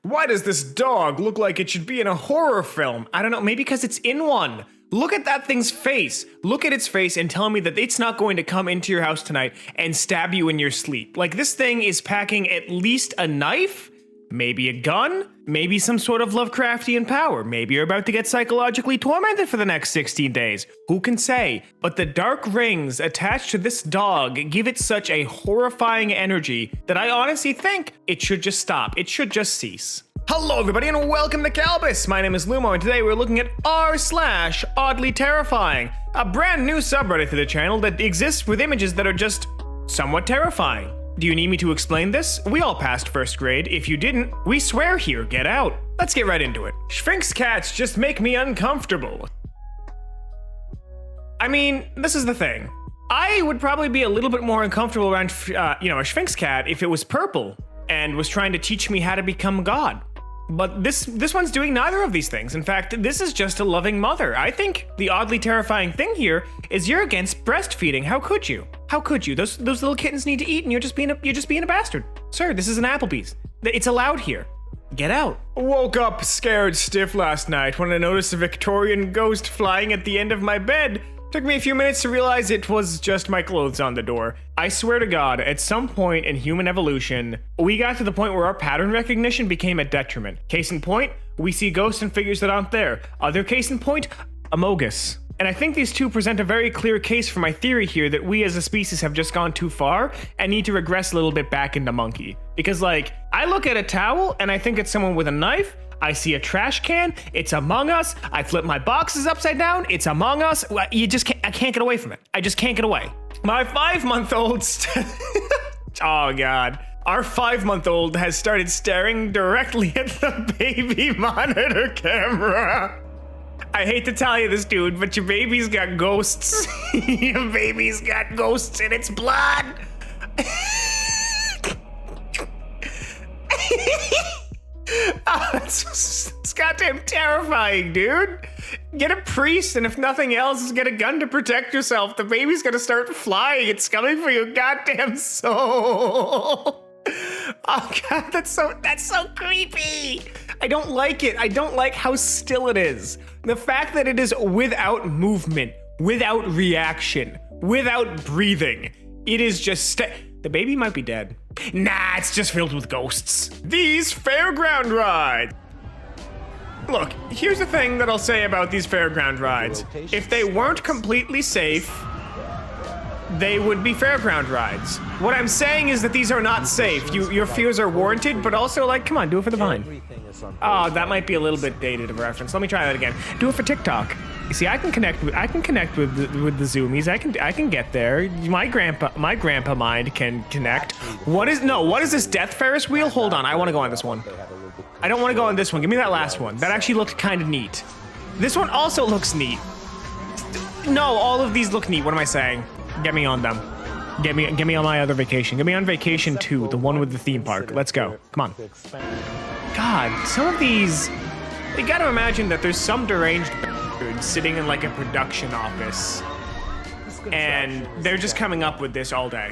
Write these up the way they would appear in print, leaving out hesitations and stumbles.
Why does this dog look like it should be in a horror film? I don't know, maybe because it's in one. Look at that thing's face. Look at its face and tell me that it's not going to come into your house tonight and stab you in your sleep. Like, this thing is packing at least a knife, maybe a gun, maybe some sort of Lovecraftian power. Maybe you're about to get psychologically tormented for the next 16 days. Who can say? But the dark rings attached to this dog give it such a horrifying energy that I honestly think it should just stop. It should just cease. Hello everybody and welcome to Kalbus. My name is Lumo and today we're looking at r/OddlyTerrifying, a brand new subreddit to the channel that exists with images that are just somewhat terrifying. Do you need me to explain this? We all passed first grade. If you didn't, we swear here, get out. Let's get right into it. Sphinx cats just make me uncomfortable. I mean, this is the thing. I would probably be a little bit more uncomfortable around, a Sphinx cat if it was purple and was trying to teach me how to become God. But this one's doing neither of these things. In fact, this is just a loving mother. I think the oddly terrifying thing here is you're against breastfeeding. How could you? How could you? Those little kittens need to eat, and you're just being a bastard. Sir, this is an Applebee's. It's allowed here. Get out. Woke up scared stiff last night when I noticed a Victorian ghost flying at the end of my bed. Took me a few minutes to realize it was just my clothes on the door. I swear to God, at some point in human evolution, we got to the point where our pattern recognition became a detriment. Case in point, we see ghosts and figures that aren't there. Other case in point, Amogus. And I think these two present a very clear case for my theory here that we as a species have just gone too far and need to regress a little bit back into monkey. Because I look at a towel and I think it's someone with a knife. I see a trash can, it's Among Us. I flip my boxes upside down, it's Among Us. I can't get away from it. I just can't get away. My 5-month-old, oh God. Our 5-month-old has started staring directly at the baby monitor camera. I hate to tell you this, dude, but your baby's got ghosts. Your baby's got ghosts in its blood. Oh, it's goddamn terrifying, dude. Get a priest, and if nothing else, get a gun to protect yourself. The baby's gonna start flying. It's coming for your goddamn soul. Oh God, that's so creepy. I don't like it. I don't like how still it is. The fact that it is without movement, without reaction, without breathing. It is just the baby might be dead. Nah, it's just filled with ghosts. These fairground rides. Look, here's the thing that I'll say about these fairground rides. If they weren't completely safe, they would be fairground rides. What I'm saying is that these are not safe. Your fears are warranted, but also come on, do it for the Vine. Oh, that might be a little bit dated of a reference. Let me try that again. Do it for TikTok. You see, I can connect with the zoomies. I can get there. My grandpa mind can connect. What is this Death Ferris wheel? Hold on, I want to go on this one. I don't want to go on this one. Give me that last one. That actually looked kind of neat. This one also looks neat. No, all of these look neat. What am I saying? Get me on them. Get me on my other vacation. Get me on vacation 2, the one with the theme park. Let's go. Come on. God, some of these, you gotta imagine that there's some deranged dude sitting in a production office and they're just coming up with this all day.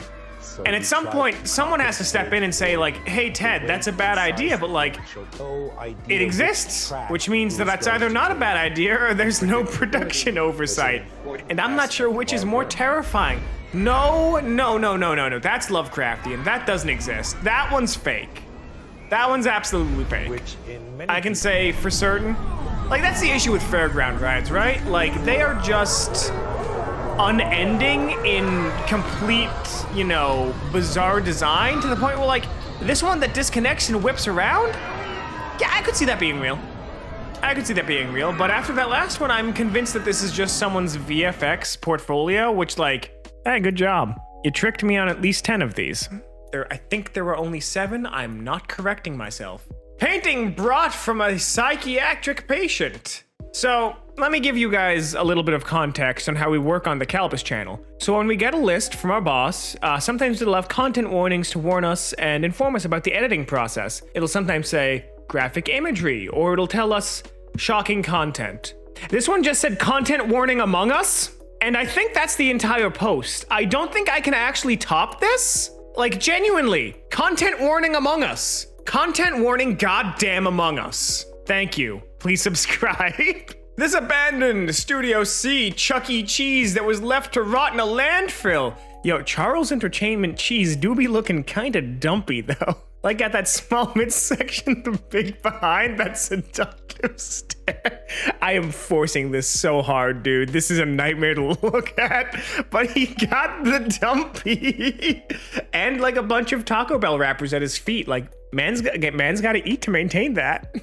And at some point, someone has to step in and say hey Ted, that's a bad idea, but it exists, which means that that's either not a bad idea or there's no production oversight. And I'm not sure which is more terrifying. No, that's Lovecraftian. That doesn't exist. That one's fake. That one's absolutely fake. I can say for certain. That's the issue with fairground rides, right? They are just unending in complete, bizarre design to the point where this one that disconnects and whips around? Yeah, I could see that being real. But after that last one, I'm convinced that this is just someone's VFX portfolio, which hey, good job. You tricked me on at least 10 of these. I think there were only 7. I'm not correcting myself. Painting brought from a psychiatric patient. So let me give you guys a little bit of context on how we work on the Kalbus channel. So when we get a list from our boss, sometimes it'll have content warnings to warn us and inform us about the editing process. It'll sometimes say graphic imagery, or it'll tell us shocking content. This one just said content warning Among Us, and I think that's the entire post. I don't think I can actually top this. Genuinely, content warning Among Us. Content warning, goddamn Among Us. Thank you. Please subscribe. This abandoned Studio C Chuck E. Cheese that was left to rot in a landfill. Yo, Charles Entertainment Cheese do be looking kinda dumpy though. Like at that small midsection, the big behind, that seductive stare. I am forcing this so hard, dude. This is a nightmare to look at, but he got the dumpy. And like a bunch of Taco Bell wrappers at his feet. Like, man's gotta eat to maintain that.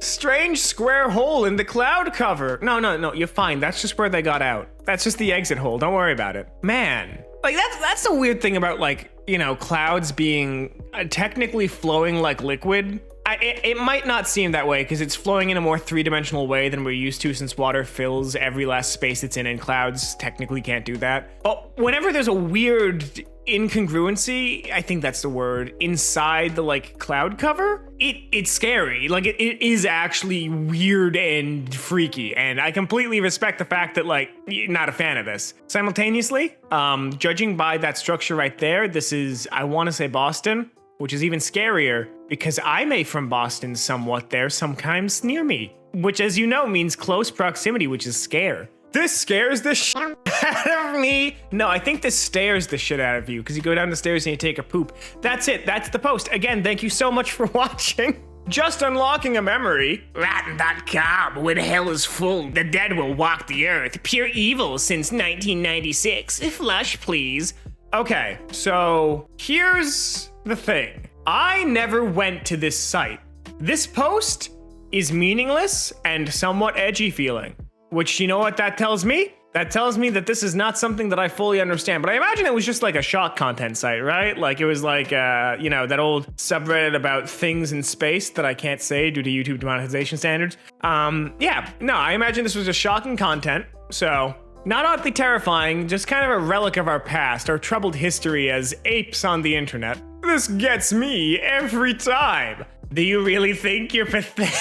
Strange square hole in the cloud cover. No, you're fine. That's just where they got out. That's just the exit hole. Don't worry about it. Man, like that's the weird thing about, like, you know, clouds being technically flowing like liquid. It might not seem that way because it's flowing in a more three-dimensional way than we're used to, since water fills every last space it's in, and clouds technically can't do that. But whenever there's a weird incongruency, I think that's the word, inside the like cloud cover, it's scary. Like it is actually weird and freaky, and I completely respect the fact that, like, you're not a fan of this. Simultaneously, judging by that structure right there, this is, I want to say, Boston, which is even scarier because I'm from Boston somewhat. There sometimes near me, which, as you know, means close proximity, which is scare. This scares the shit out of me. No, I think this stares the shit out of you because you go down the stairs and you take a poop. That's it. That's the post. Again, thank you so much for watching. Just unlocking a memory. Rotten.com. When hell is full, the dead will walk the earth. Pure evil since 1996. Flush, please. Okay, so here's the thing. I never went to this site. This post is meaningless and somewhat edgy feeling. Which, you know what that tells me? That tells me that this is not something that I fully understand. But I imagine it was just like a shock content site, right? Like it was like, you know, that old subreddit about things in space that I can't say due to YouTube demonetization standards. Yeah, no, I imagine this was just shocking content. So, not oddly terrifying, just kind of a relic of our past, our troubled history as apes on the internet. This gets me every time. Do you really think you're pathetic?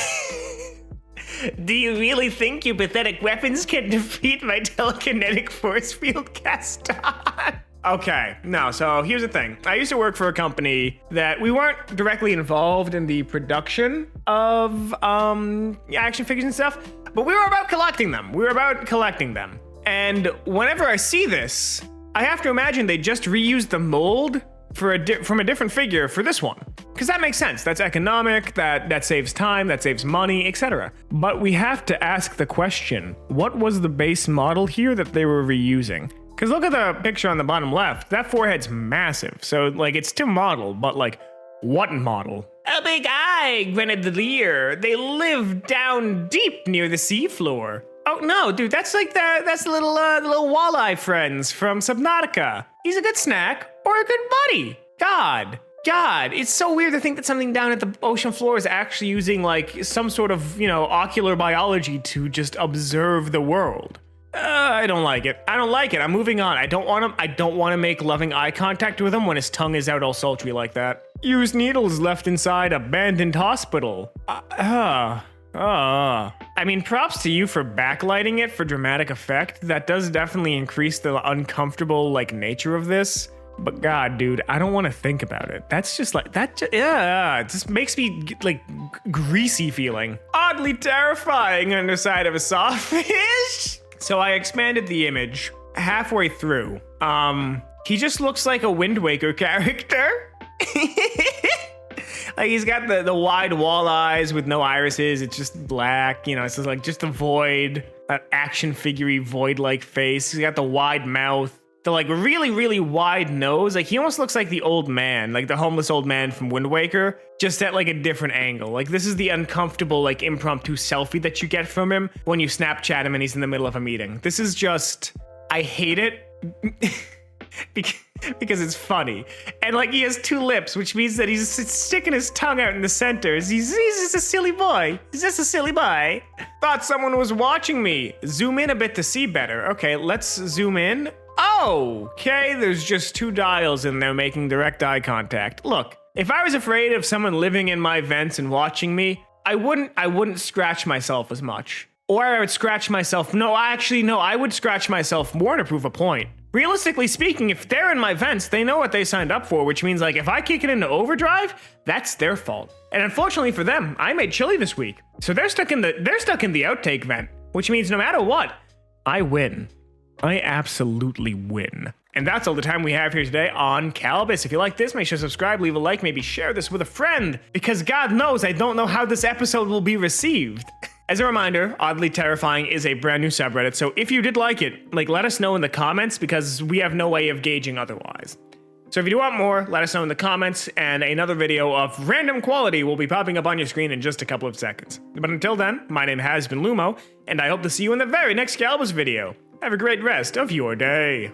Do you really think your pathetic weapons can defeat my telekinetic force field cast on? Okay, no, so here's the thing. I used to work for a company that we weren't directly involved in the production of action figures and stuff, but we were about collecting them. And whenever I see this, I have to imagine they just reused the mold from a different figure for this one. Because that makes sense. That's economic, that saves time, that saves money, etc. But we have to ask the question, what was the base model here that they were reusing? Because look at the picture on the bottom left. That forehead's massive. So, like, it's still model, but, like, what model? A big eye, Grenadier. They live down deep near the seafloor. Oh no, dude, that's the little walleye friends from Subnautica. He's a good snack or a good buddy. God, it's so weird to think that something down at the ocean floor is actually using like some sort of, you know, ocular biology to just observe the world. I don't like it. I'm moving on. I don't want to make loving eye contact with him when his tongue is out all sultry like that. Used needles left inside abandoned hospital. I mean, props to you for backlighting it for dramatic effect. That does definitely increase the uncomfortable, like, nature of this. But God, dude, I don't want to think about it. That's just like, it just makes me, like, greasy feeling. Oddly terrifying underside of a sawfish. So I expanded the image halfway through. He just looks like a Wind Waker character. Like, he's got the wide wall eyes with no irises. It's just black, you know, it's just like just a void, that action figure-y void-like face. He's got the wide mouth, the like really, really wide nose. Like, he almost looks like the old man, like the homeless old man from Wind Waker, just at like a different angle. Like, this is the uncomfortable, like, impromptu selfie that you get from him when you Snapchat him and he's in the middle of a meeting. This is just, I hate it. Because it's funny. And like, he has two lips, which means that he's sticking his tongue out in the center. He's just a silly boy. Thought someone was watching me. Zoom in a bit to see better. Okay, let's zoom in. Oh, okay, there's just two dials in there making direct eye contact. Look, if I was afraid of someone living in my vents and watching me, I wouldn't scratch myself as much. Or I would scratch myself. I would scratch myself more to prove a point. realistically speaking, if they're in my vents, they know what they signed up for, which means like if I kick it into overdrive, that's their fault. And unfortunately for them, I made chili this week. So they're stuck in the outtake vent, which means no matter what, I win. I absolutely win. And that's all the time we have here today on Kalbus. If you like this, make sure to subscribe, leave a like, maybe share this with a friend, because God knows I don't know how this episode will be received. As a reminder, Oddly Terrifying is a brand new subreddit, so if you did like it, let us know in the comments, because we have no way of gauging otherwise. So if you do want more, let us know in the comments, and another video of random quality will be popping up on your screen in just a couple of seconds. But until then, my name has been Lumo, and I hope to see you in the very next Kalbus video. Have a great rest of your day.